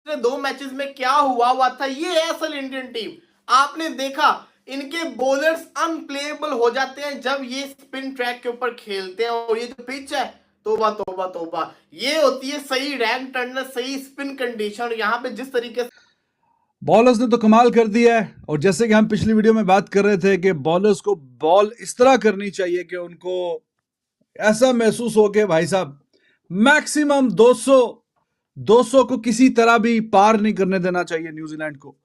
पिछले 2 मैचेस में क्या हुआ था, ये है असल इंडियन टीम। आपने देखा इनके बॉलर्स अनप्लेएबल हो जाते हैं जब ये स्पिन ट्रैक के ऊपर खेलते हैं। और ये जो पिच है, तोबा तोबा तोबा, ये होती है सही रैंक टर्नर, सही स्पिन कंडीशन। यहाँ पे जिस तरीके से बॉलर्स ने तो कमाल कर दिया है। और जैसे कि हम पिछली वीडियो में बात कर रहे थे कि बॉलर्स को बॉल इस तरह करनी चाहिए कि उनको ऐसा महसूस हो कि भाई साहब मैक्सिमम 200 को किसी तरह भी पार नहीं करने देना चाहिए न्यूजीलैंड को।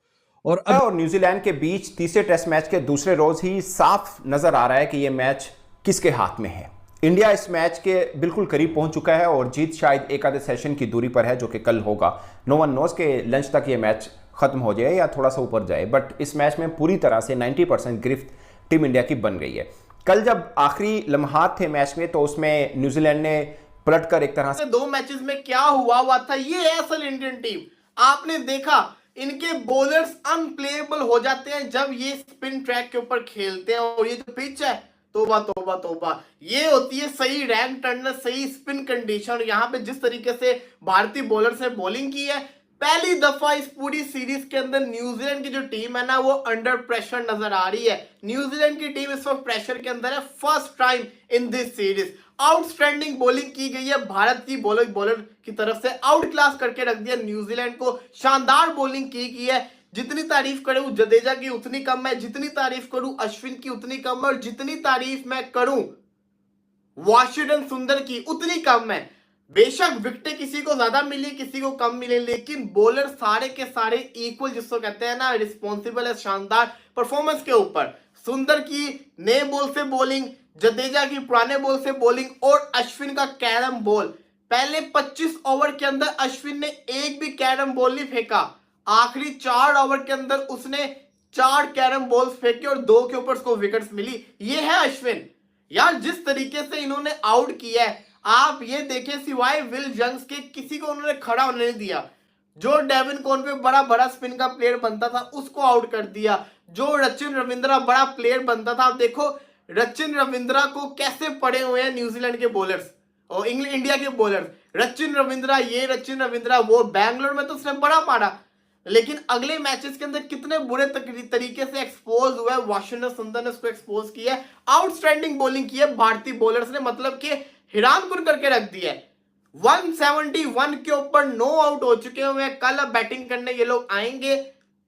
और अब न्यूजीलैंड के बीच तीसरे टेस्ट मैच के दूसरे रोज ही साफ नजर आ रहा है कि यह मैच किसके हाथ में है। इंडिया इस मैच के बिल्कुल करीब पहुंच चुका है और जीत शायद एक आधे सेशन की दूरी पर है, जो कि कल होगा। नो वन नोज के लंच तक यह मैच खत्म हो जाए या थोड़ा सा ऊपर जाए, बट इस मैच में पूरी तरह से 90% गिरफ्त टीम इंडिया की बन गई है। कल जब आखिरी लम्हात थे मैच में तो उसमें न्यूजीलैंड ने पलटकर एक तरह से 2 मैचेस में क्या हुआ था, ये है असल इंडियन टीम। आपने देखा इनके बॉलर्स अनप्लेएबल हो जाते हैं जब ये स्पिन ट्रैक के ऊपर खेलते हैं। और ये जो पिच है, तोबा तोबा तोबा, ये होती है सही रैंक टर्नर, सही स्पिन कंडीशन। यहाँ पे जिस तरीके से भारतीय बॉलर्स ने बॉलिंग की है, पहली दफा इस पूरी सीरीज के अंदर न्यूजीलैंड की जो टीम है ना, वो अंडर प्रेशर नजर आ रही है। न्यूजीलैंड की टीम इस वक्त प्रेशर के अंदर है, first time in this series. Outstanding bowling की गई है भारत की बॉलर की तरफ से, आउट क्लास करके रख दिया न्यूजीलैंड को। शानदार बॉलिंग की है। जितनी तारीफ करूं जडेजा की उतनी कम है, जितनी तारीफ करूं अश्विन की उतनी कम है, और जितनी तारीफ मैं करूं वाशिंगटन सुंदर की उतनी कम है। बेशक विकेटें किसी को ज्यादा मिली, किसी को कम मिले, लेकिन बॉलर सारे के सारे इक्वल, जिसको कहते हैं ना, रिस्पॉन्सिबल है शानदार परफॉर्मेंस के ऊपर। सुंदर की नए बॉल से बॉलिंग, जडेजा की पुराने बॉल से बॉलिंग, और अश्विन का कैरम बॉल। पहले 25 ओवर के अंदर अश्विन ने एक भी कैरम बॉल नहीं फेंका। आखिरी 4 ओवर के अंदर उसने 4 कैरम बॉल्स फेंके और 2 के ऊपर उसको विकेट्स मिली। ये है अश्विन। यार जिस तरीके से इन्होंने आउट किया है, आप ये देखें, सिवाय विल जंग्स के किसी को उन्होंने खड़ा होने नहीं दिया। जो डेविन कॉनवे बड़ा बड़ा स्पिन का प्लेयर बनता था, उसको आउट कर दिया। जो रचिन रविंद्रा बड़ा प्लेयर बनता था, आप देखो रचिन रविंद्रा को कैसे पड़े हुए हैं न्यूजीलैंड के बॉलर्स और इंडिया के बॉलर्स। रचिन रविंद्रा ये, रचिन रविंद्रा वो। बैंगलोर में तो उसने बड़ा मारा, लेकिन अगले मैचेस के अंदर कितने बुरे तरीके से एक्सपोज हुआ है। वाशिंगटन सुंदर ने उसको एक्सपोज किया है। आउटस्टैंडिंग बॉलिंग की है भारतीय बॉलर्स ने, मतलब कि हैरानकुन करके रख दिया है। 171 के ऊपर 9 आउट हो चुके हुए हैं। कल अब बैटिंग करने ये लोग आएंगे,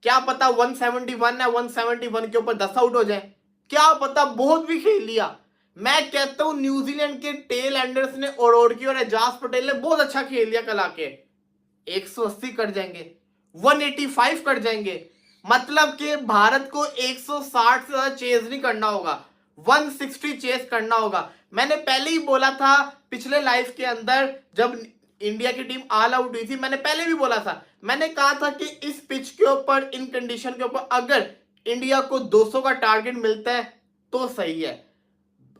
क्या पता 171 है, 171 के ऊपर 10 आउट हो जाए, क्या पता। बहुत भी खेल लिया। मैं कहता हूं न्यूजीलैंड के टेल एंडर्स ने, ओरोडकी और एजाज पटेल ने बहुत अच्छा खेल लिया कल आके। 180 कर जाएंगे, 185 कर जाएंगे, मतलब कि भारत को 160 से ज्यादा चेज नहीं करना होगा, 160 चेज करना होगा। मैंने पहले ही बोला था पिछले लाइव के अंदर, जब इंडिया की टीम ऑल आउट हुई थी, मैंने पहले भी बोला था, मैंने कहा था कि इस पिच के ऊपर, इन कंडीशन के ऊपर अगर इंडिया को 200 का टारगेट मिलता है तो सही है।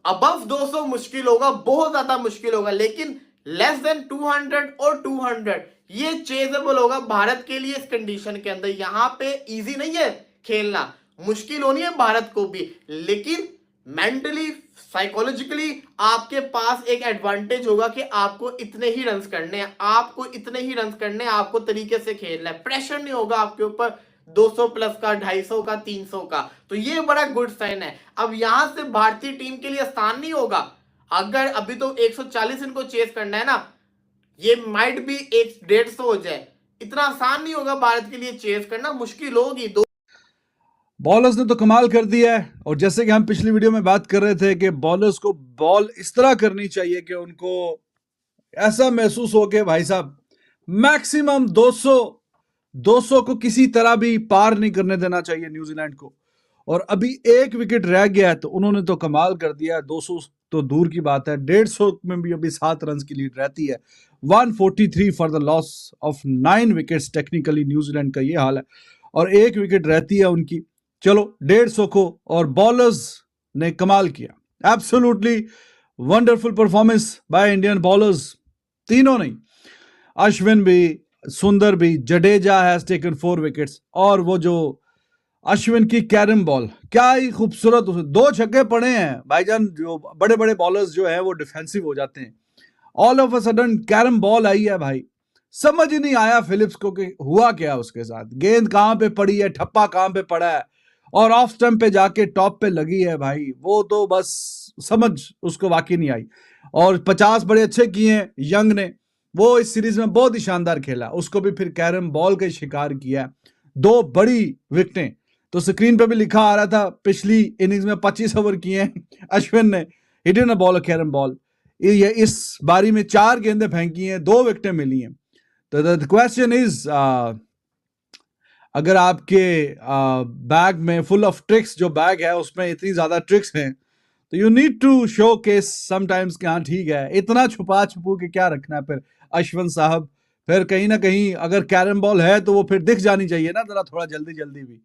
अबव 200 मुश्किल होगा, बहुत ज्यादा मुश्किल होगा, लेकिन लेस देन 200 और 200 ये चेजेबल होगा भारत के लिए इस कंडीशन के अंदर। यहां पे इजी नहीं है खेलना, मुश्किल होनी है भारत को भी, लेकिन मेंटली साइकोलॉजिकली आपके पास एक एडवांटेज होगा कि आपको इतने ही रन्स करने हैं, आपको इतने ही रन्स करने हैं, आपको तरीके से खेलना है। प्रेशर नहीं होगा आपके ऊपर 200 प्लस का, 250 का, 300 का। तो ये बड़ा गुड साइन है। अब यहां से भारतीय टीम के लिए आसान नहीं होगा। अगर अभी तो 140 इनको चेस करना है ना, ये माइट भी 150 हो जाए, इतना आसान नहीं होगा भारत के लिए चेस करना, मुश्किल होगी। बॉलर्स ने तो कमाल कर दिया है। और जैसे कि हम पिछली वीडियो में बात कर रहे थे कि बॉलर्स को बॉल इस तरह करनी चाहिए कि उनको ऐसा महसूस हो कि भाई साहब मैक्सिमम 200 को किसी तरह भी पार नहीं करने देना चाहिए न्यूजीलैंड को। और अभी एक विकेट रह गया है तो उन्होंने तो कमाल कर दिया है। 200 तो दूर की बात है, 150 में भी अभी 7 रन की लीड रहती है। 143 for the loss of 9 wickets. Technically New Zealand का ये हाल है और एक विकेट रहती है उनकी। चलो 150 को, और बॉलर्स ने कमाल किया। Absolutely wonderful performance by Indian bowlers, तीनों नहीं, अश्विन भी, सुंदर भी, जडेजा हैज टेकन 4 विकेट्स। और वो जो अश्विन की कैरम बॉल, क्या ही खूबसूरत, 2 छक्के पड़े हैं भाईजान। जो बड़े बड़े बॉलर्स जो हैं वो डिफेंसिव हो जाते हैं, all of a sudden carrom ball आई है भाई, समझ ही नहीं आया फिलिप्स को कि हुआ क्या उसके साथ, गेंद कहां पे पड़ी है, ठप्पा कहां पे पड़ा है और ऑफ स्टंप पे जाके टॉप पे लगी है भाई। वो तो बस समझ उसको वाकई नहीं आई। और 50 बड़े अच्छे किए हैं यंग ने, वो इस सीरीज में बहुत ही शानदार खेला, उसको भी फिर कैरम बॉल का शिकार किया, 2 बड़ी विकेटें। तो स्क्रीन पे भी लिखा आ रहा था पिछली इनिंग्स में 25 ओवर किए हैं अश्विन ने, hit in a ball carrom ball. ये इस बारी में 4 गेंदें फेंकी हैं, 2 विकेटें मिली हैं। तो द क्वेश्चन इज, अगर आपके बैग में फुल ऑफ ट्रिक्स, जो बैग है उसमें इतनी ज्यादा ट्रिक्स हैं, तो you need to showcase sometimes कि हाँ ठीक है, इतना छुपा छुपू के क्या रखना है फिर अश्विन साहब। फिर कहीं ना कहीं अगर कैरम बॉल है तो वो फिर दिख जानी चाहिए ना जरा, थोड़ा जल्दी जल्दी भी।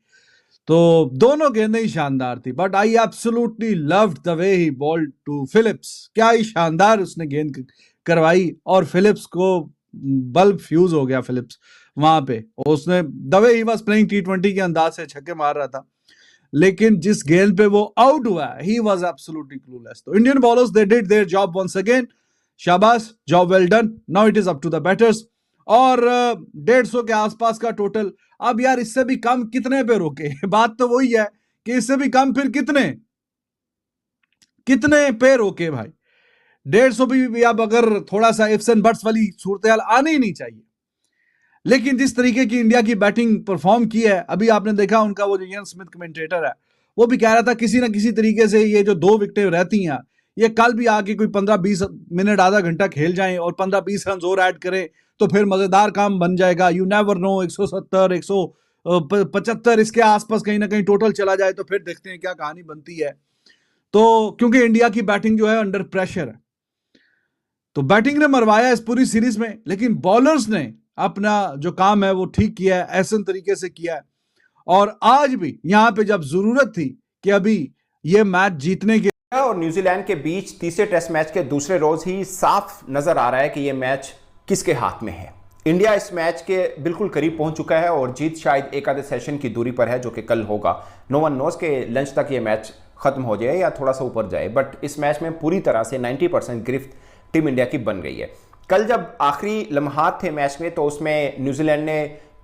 तो दोनों गेंदें ही शानदार थी, but I absolutely loved the way he bowled to Phillips. क्या ही शानदार उसने गेंद करवाई, और फिलिप्स को बल्ब फ्यूज हो गया फिलिप्स वहां पे। उसने the way he was playing T20 के अंदाज से छक्के मार रहा था, लेकिन जिस गेंद पे वो आउट हुआ, ही वाज एब्सोल्युटली क्लूलेस। तो Indian bowlers they did their job once again, शाबाश, job well done. Now it is up to the batters. और 150 के आसपास का टोटल। अब यार इससे भी कम कितने पे रोके बात तो वही है कि इससे भी कम फिर कितने कितने पे रोके भाई। 150 भी अब अगर थोड़ा सा इफ्स एंड बट्स वाली सूरत आनी ही नहीं चाहिए। लेकिन जिस तरीके की इंडिया की बैटिंग परफॉर्म की है, अभी आपने देखा उनका वो जो इयान स्मिथ कमेंटेटर है, वो भी कह रहा था किसी ना किसी तरीके से ये जो 2 विकेटें रहती हैं, ये कल भी आके कोई 15-20 मिनट आधा घंटा खेल जाएं और 15-20 रन और ऐड करें तो फिर मजेदार काम बन जाएगा। यू नेवर नो, 170 175 इसके आसपास कहीं ना कहीं टोटल चला जाए तो फिर देखते हैं क्या कहानी बनती है। तो क्योंकि इंडिया की बैटिंग जो है अंडर प्रेशर है, तो बैटिंग ने मरवाया इस पूरी सीरीज में, लेकिन बॉलर्स ने अपना जो काम है वो ठीक किया है, ऐसे तरीके से किया है। और आज भी यहां पे जब जरूरत थी कि अभी ये मैच जीतने के, और न्यूजीलैंड के बीच तीसरे टेस्ट मैच के दूसरे रोज ही साफ नजर आ रहा है कि यह मैच किसके हाथ में है। इंडिया इस मैच के बिल्कुल करीब पहुंच चुका है और जीत शायद एक आधे सेशन की दूरी पर है, जो कि कल होगा। नो वन नोस के लंच तक ये मैच खत्म हो जाए या थोड़ा सा ऊपर जाए, बट इस मैच में पूरी तरह से 90% गिरफ्त टीम इंडिया की बन गई है। कल जब आखिरी लम्हात थे मैच में तो उसमें न्यूजीलैंड ने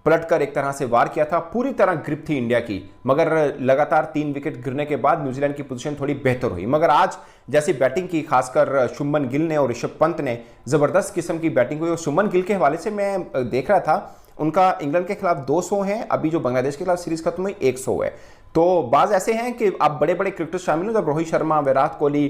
पलटकर एक तरह से वार किया था, पूरी तरह ग्रिप थी इंडिया की, मगर लगातार 3 विकेट गिरने के बाद न्यूजीलैंड की पोजीशन थोड़ी बेहतर हुई। मगर आज जैसी बैटिंग की, खासकर शुभमन गिल ने और ऋषभ पंत ने, जबरदस्त किस्म की बैटिंग हुई। और शुभमन गिल के हवाले से मैं देख रहा था, उनका इंग्लैंड के खिलाफ 200 है, अभी जो बांग्लादेश के खिलाफ सीरीज खत्म हुई 100 है। तो बाज ऐसे हैं कि अब बड़े बड़े क्रिकेटर्स शामिल हैं, जब रोहित शर्मा, विराट कोहली,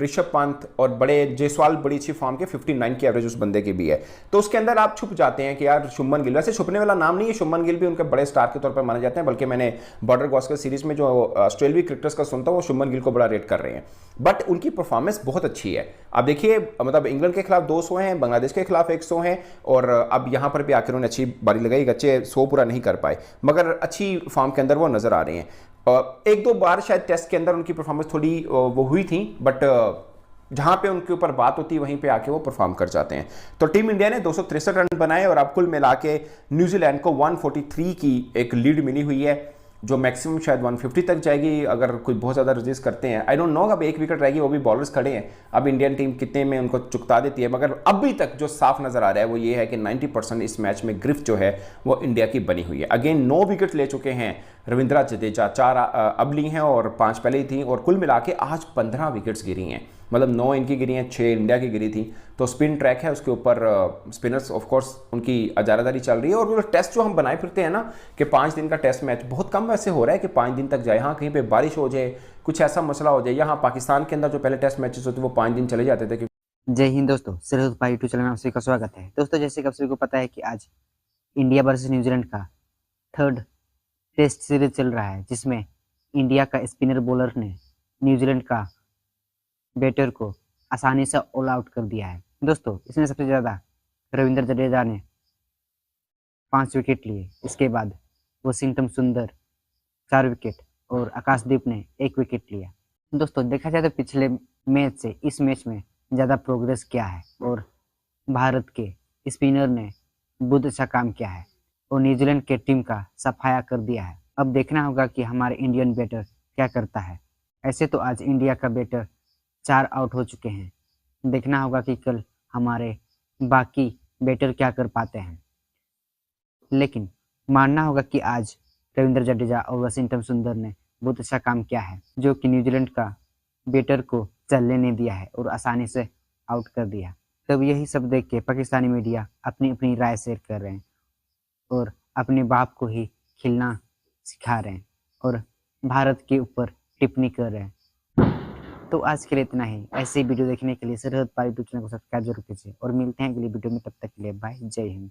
ऋषभ पंत और बड़े जायसवाल बड़ी अच्छी फॉर्म के 59 की एवरेज उस बंदे की भी है। तो उसके अंदर आप छुप जाते हैं कि यार शुभमन गिल, वैसे छुपने वाला नाम नहीं है, शुभमन गिल भी उनके बड़े स्टार के तौर पर माने जाते हैं, बल्कि मैंने बॉर्डर गावस्कर सीरीज में जो ऑस्ट्रेलियाई क्रिकेटर्स का सुनता हूं वो शुभमन गिल को बड़ा रेट कर रहे हैं। बट उनकी परफॉर्मेंस बहुत अच्छी है। आप देखिए, मतलब इंग्लैंड के खिलाफ 200 हैं, बांग्लादेश के खिलाफ 100 हैं, और अब यहां पर भी आकर उन्होंने अच्छी बारी लगाई। अच्छे 100 पूरा नहीं कर पाए, मगर अच्छी फॉर्म के अंदर वो नजर आ रहे हैं। एक दो बार शायद टेस्ट के अंदर उनकी परफॉर्मेंस थोड़ी वो हुई थी, बट जहां पे उनके ऊपर बात होती है वहीं पे आके वो परफॉर्म कर जाते हैं। तो टीम इंडिया ने 263 रन बनाए और अब कुल मिला के न्यूजीलैंड को 143 की एक लीड मिली हुई है, जो मैक्सिमम शायद 150 तक जाएगी अगर कोई बहुत ज़्यादा रजिस्ट करते हैं। आई डोंट नो, अब 1 विकेट रहेगी, वो भी बॉलर्स खड़े हैं, अब इंडियन टीम कितने में उनको चुकता देती है। मगर अभी तक जो साफ नज़र आ रहा है वो ये है कि 90% इस मैच में गिरफ्त जो है वो इंडिया की बनी हुई है। अगेन 9 विकेट ले चुके हैं रविंद्रा जडेजा, 4 अब ली हैं और 5 पहले ही थी, और कुल मिला के आज 15 विकेट्स गिरी हैं, मतलब 9 इनकी गिरी हैं, 6 इंडिया की गिरी थी। तो स्पिन ट्रैक है, उसके ऊपर स्पिनर्स ऑफ कोर्स उनकी अजारादारी चल रही है। और वो टेस्ट जो हम बनाए फिरते हैं ना कि 5 दिन का टेस्ट मैच, बहुत कम वैसे हो रहा है कि 5 दिन तक जाए। हाँ, कहीं पे बारिश हो जाए, कुछ ऐसा मसला हो जाए। यहाँ पाकिस्तान के अंदर जो पहले टेस्ट मैचेस होते वो 5 दिन चले जाते थे। जय हिंद दोस्तों, सरहद भाई यूट्यूब चैनल में आप सभी का स्वागत है। दोस्तों, जैसे कि आप सभी को पता है कि आज इंडिया वर्सेस न्यूजीलैंड का 3rd टेस्ट सीरीज चल रहा है, जिसमें इंडिया का स्पिनर बॉलर ने न्यूजीलैंड का बैटर को आसानी से ऑल आउट कर दिया है। दोस्तों, इसमें सबसे ज़्यादा रविंद्र जडेजा ने 5 विकेट लिए, इसके बाद वॉशिंगटन सुंदर 4 विकेट और आकाशदीप ने 1 विकेट लिया। दोस्तों, देखा जाए तो पिछले मैच से इस मैच में ज़्यादा प्रोग्रेस किया है और भारत के स्पिनर ने बहुत अच्छा काम किया है और न्यूजीलैंड के टीम का सफाया कर दिया है। अब देखना होगा कि हमारे इंडियन बैटर क्या करता है। ऐसे तो आज इंडिया का बैटर 4 आउट हो चुके हैं, देखना होगा कि कल हमारे बाकी बैटर क्या कर पाते हैं। लेकिन मानना होगा कि आज रविंद्र जडेजा और वॉशिंगटन सुंदर ने बहुत अच्छा काम किया है, जो कि न्यूजीलैंड का बैटर को चलने नहीं दिया है और आसानी से आउट कर दिया। तब यही सब देख के पाकिस्तानी मीडिया अपनी अपनी राय शेयर कर रहे हैं और अपने बाप को ही खेलना सिखा रहे हैं और भारत के ऊपर टिप्पणी कर रहे हैं। तो आज के लिए इतना ही। ऐसे ही वीडियो देखने के लिए सरहद पार यूट्यूब चैनल को सब्सक्राइब जरूर कीजिए और मिलते हैं अगली वीडियो में। तब तक के लिए बाय, जय हिंद।